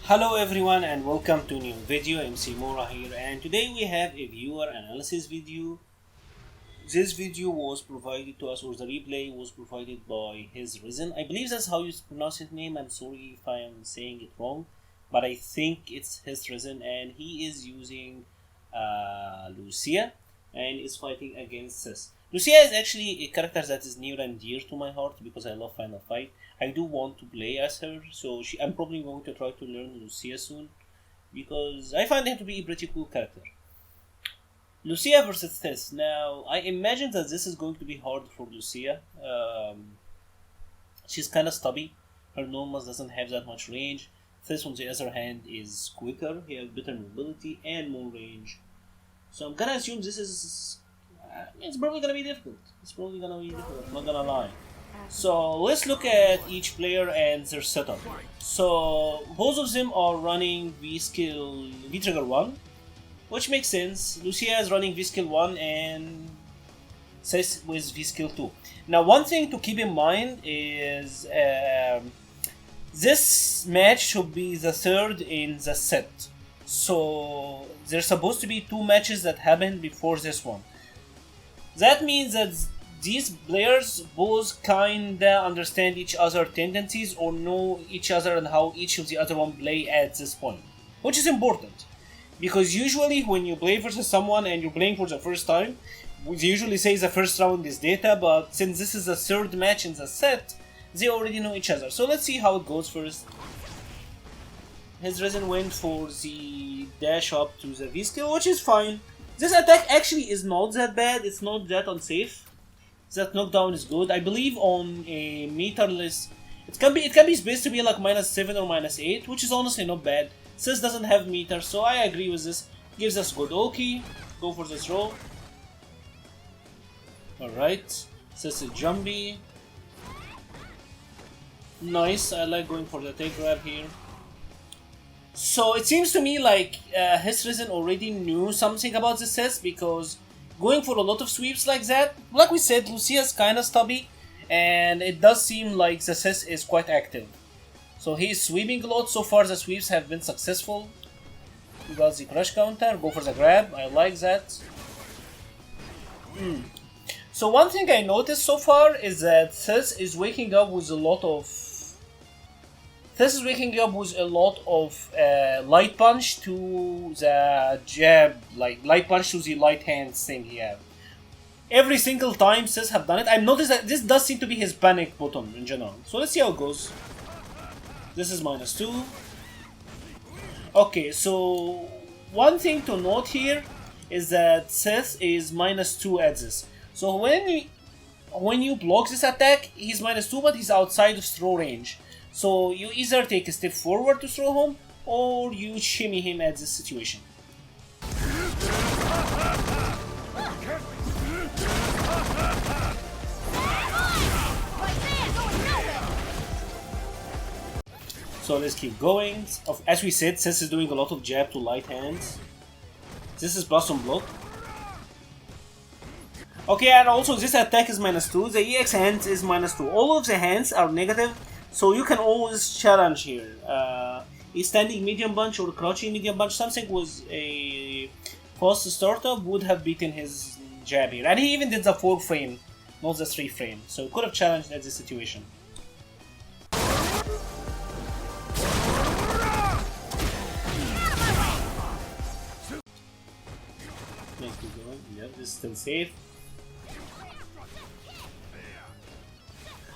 Hello everyone and welcome to a new video. MC-Mura here, and today we have a viewer analysis video. This video was provided to us, or the replay was provided by Hesrizen. I believe that's how you pronounce his name. I'm sorry if I am saying it wrong, but I think it's Hesrizen, and he is using Lucia and is fighting against Seth. Lucia is actually a character that is near and dear to my heart because I love Final Fight. I do want to play as her, so I'm probably going to try to learn Lucia soon because I find her to be a pretty cool character. Lucia versus Seth. Now, I imagine that this is going to be hard for Lucia. She's kind of stubby. Her normal doesn't have that much range. Seth, on the other hand, is quicker. He has better mobility and more range. So I'm gonna assume this is... it's probably gonna be difficult. I'm not gonna lie. So let's look at each player and their setup. So both of them are running V-Trigger 1, which makes sense. Lucia is running V-Skill 1 and Seth with V-Skill 2. Now one thing to keep in mind is this match should be the third in the set. So there's supposed to be 2 matches that happened before this one. That means that these players both kinda understand each other's tendencies or know each other and how each of the other one play at this point, which is important because usually when you play versus someone and you're playing for the first time, we usually say the first round is data, but since this is the third match in the set, they already know each other. So let's see how it goes first. Hesrizen went for the dash up to the V-Skill, which is fine. This attack actually is not that bad, it's not that unsafe. That knockdown is good. I believe on a meterless, it can be supposed to be like -7 or -8, which is honestly not bad. Seth doesn't have meter, so I agree with this. Gives us good Oki. Go for this roll. Alright. Seth is jumpy. Nice, I like going for the take grab here. So it seems to me like Hesrizen already knew something about the Seth because going for a lot of sweeps like that, like we said, Lucia is kind of stubby, and it does seem like the Seth is quite active. So he is sweeping a lot. So far the sweeps have been successful. We got the crush counter, go for the grab, I like that. So one thing I noticed so far is that Seth is waking up with a lot of light punch to the jab, like light punch to the light hands thing he have. Every single time Seth have done it, I've noticed that this does seem to be his panic button in general. So let's see how it goes. This is -2. Okay, so one thing to note here is that Seth is -2 at this. So when you block this attack, he's -2, but he's outside of throw range. So you either take a step forward to throw him, or you shimmy him at this situation. So let's keep going. As we said, Seth is doing a lot of jab to light hands. This is plus on block. Okay, and also this attack is -2. The EX hands is -2. All of the hands are negative. So you can always challenge here. A standing medium punch or crouching medium punch, something with a fast startup would have beaten his jab here. And he even did the 4 frame, not the 3 frame. So could have challenged at this situation. Let's keep going. Yep, this is still safe.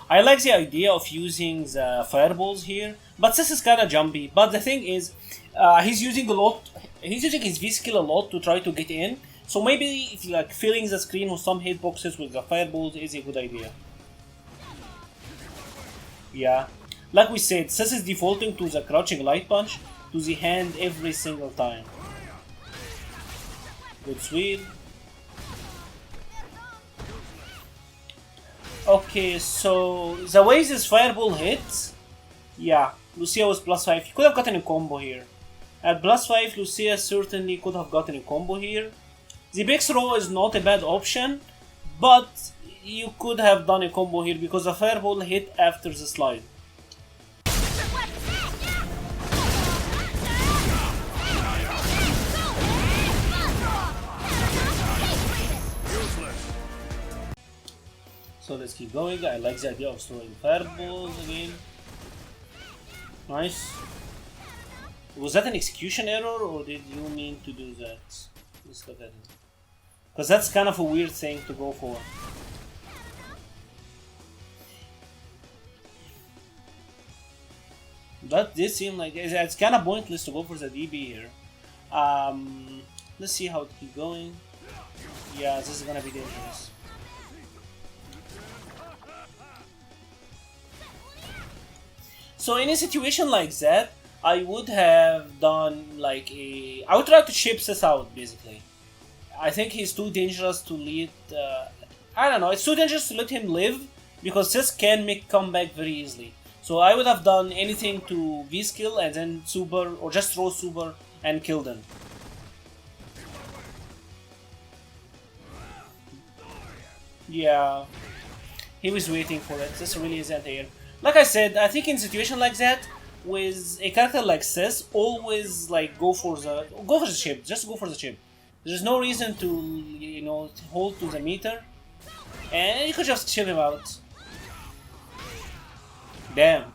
I like the idea of using the fireballs here, but this is kinda jumpy. But the thing is, he's using his V-Skill a lot to try to get in. So maybe if like filling the screen with some hitboxes with the fireballs is a good idea. Yeah, like we said, Seth is defaulting to the crouching light punch to the hand every single time. Good sweep. Okay, so the way this fireball hits, yeah, Lucia was +5. He could have gotten a combo here. At +5, Lucia certainly could have gotten a combo here. The big throw is not a bad option, but you could have done a combo here because the fireball hit after the slide. So let's keep going. I like the idea of throwing fireballs again. Nice. Was that an execution error or did you mean to do that? Let's look at it. Because that's kind of a weird thing to go for. That did seem like it's kind of pointless to go for the DB here. Let's see how it keep going. Yeah, this is gonna be dangerous. So in a situation like that, I would have done like I would try to chip Seth out basically. I think he's too dangerous to lead. I don't know. It's too dangerous to let him live because Seth can make comeback very easily. So I would have done anything to V-skill and then super or just throw super and kill them. Yeah, he was waiting for it. This really isn't here. Like I said, I think in a situation like that, with a character like Seth, always like go for the chip. Just go for the chip. There's no reason to hold to the meter, and you could just chip him out. Damn,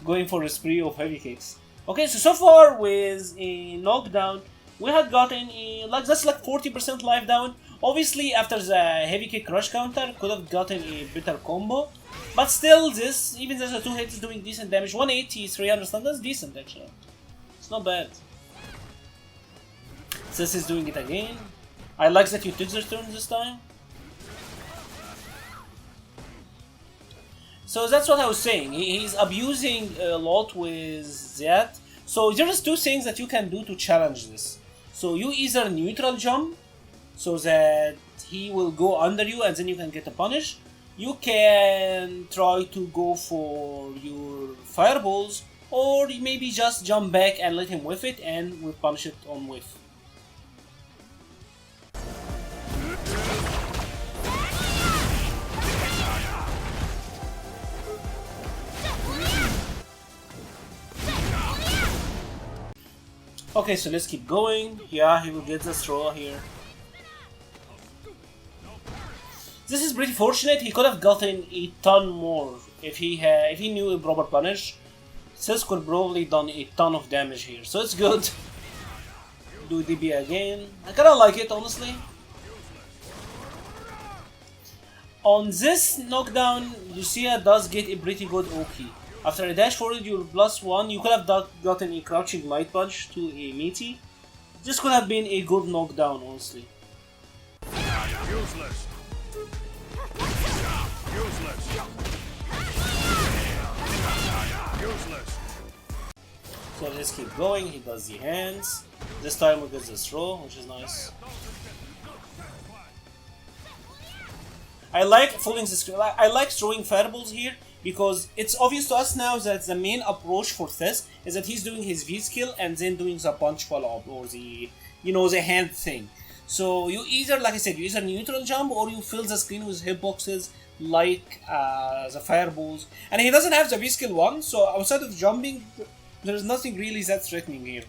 going for a spree of heavy kicks. Okay, so far with a knockdown, we had gotten that's like 40% life down. Obviously, after the heavy kick rush counter, could have gotten a better combo. But still, even though the 2 hits is doing decent damage, 180, 300 stun, that's decent actually. It's not bad. Seth is doing it again. I like that you took the turn this time. So that's what I was saying. He's abusing a lot with that. So there's 2 things that you can do to challenge this. So you either neutral jump, so that he will go under you and then you can get a punish. You can try to go for your fireballs, or maybe just jump back and let him whiff it and we'll punish it on whiff. Okay, so let's keep going. Yeah, he will get the throw here. This is pretty fortunate. He could have gotten a ton more if he knew a proper punish. Seth could probably done a ton of damage here, so it's good. Do DB again. I kinda like it honestly. On this knockdown, Lucia does get a pretty good Oki. After a dash forward, your +1, you could have gotten a crouching light punch to a meaty. This could have been a good knockdown, honestly. Useless. Useless. Useless. So let's keep going. He does the hands. This time we get the throw, which is nice. I like following the screen. I like throwing fireballs here because it's obvious to us now that the main approach for Seth is that he's doing his V skill and then doing the punch follow up or the the hand thing. So you either, like I said, you either neutral jump or you fill the screen with hitboxes like the fireballs. And he doesn't have the V skill 1, so outside of jumping, there's nothing really that threatening here.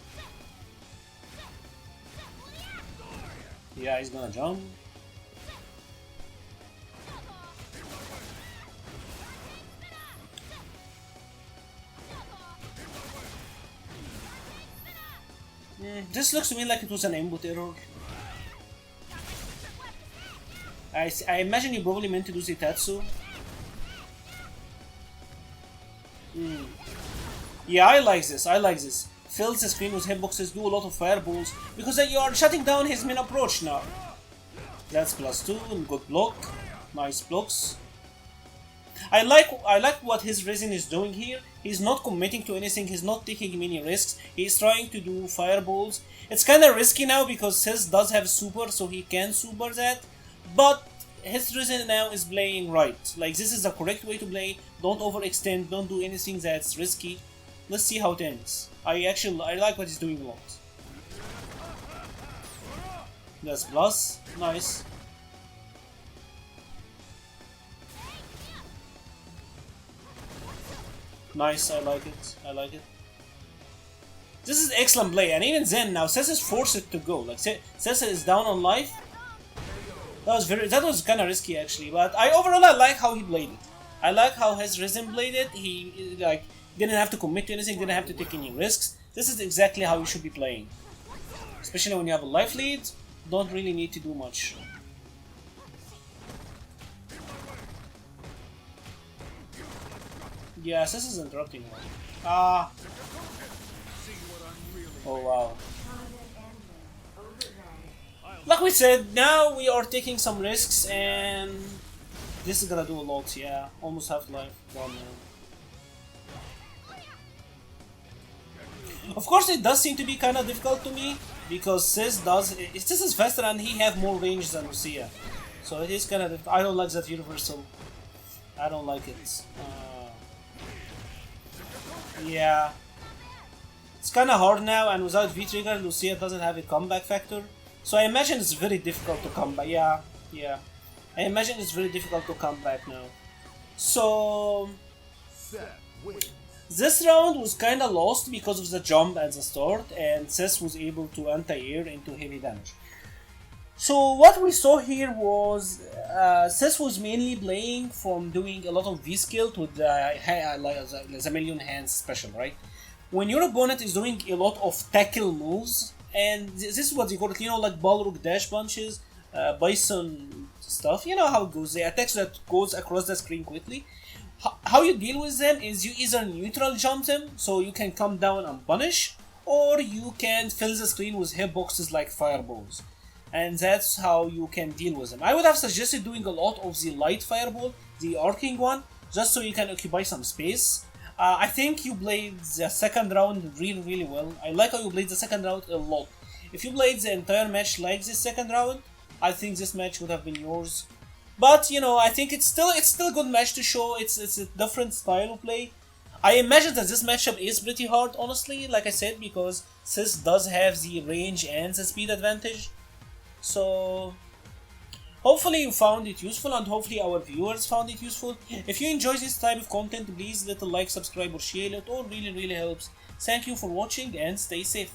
Yeah, he's gonna jump. This looks to me like it was an input error. I imagine you probably meant to do Zitatsu. Yeah, I like this. Fills the screen with hitboxes, do a lot of fireballs, because you are shutting down his main approach now. That's +2 and good block. Nice blocks. I like what Hesrizen is doing here. He's not committing to anything, he's not taking many risks. He's trying to do fireballs. It's kinda risky now because Seth does have super, so he can super that. But Hesrizen now is playing right. Like, this is the correct way to play. Don't overextend, don't do anything that's risky. Let's see how it ends. I like what he's doing a lot. That's plus. Nice. Nice, I like it. This is excellent play, and even then, now Seth is forced to go. Like, Seth is down on life. That was kind of risky actually, but I like how he played it. I like how Hesrizen played it. He like didn't have to commit to anything, didn't have to take any risks. This is exactly how you should be playing, especially when you have a life lead. Don't really need to do much. Yes, this is interrupting me. Ah. Oh wow. Like we said, now we are taking some risks and this is gonna do a lot, yeah. Almost half life gone now. Of course it does seem to be kinda difficult to me because Seth is faster and he have more range than Lucia. So it is kinda difficult. I don't like that universal. I don't like it. Yeah. It's kinda hard now, and without V-Trigger, Lucia doesn't have a comeback factor. So I imagine it's very difficult to come back. Yeah. I imagine it's very difficult to come back now. So this round was kinda lost because of the jump at the start, and Seth was able to anti-air into heavy damage. So what we saw here was Seth was mainly playing from doing a lot of V-skilled with the million hands special, right? When your opponent is doing a lot of tackle moves, and this is what they call it, you know, like Balrog dash punches, Bison stuff, you know how it goes, the attacks that goes across the screen quickly. How you deal with them is you either neutral jump them, so you can come down and punish, or you can fill the screen with hitboxes like fireballs. And that's how you can deal with them. I would have suggested doing a lot of the light fireball, the arcing one, just so you can occupy some space. I think you played the second round really well. I like how you played the second round a lot. If you played the entire match like this second round, I think this match would have been yours. But you know, I think it's still a good match to show. It's a different style of play. I imagine that this matchup is pretty hard, honestly, like I said, because Seth does have the range and the speed advantage. So hopefully you found it useful, and hopefully our viewers found it useful. If you enjoy this type of content, please let a like, subscribe or share it. All really helps. Thank you for watching and stay safe.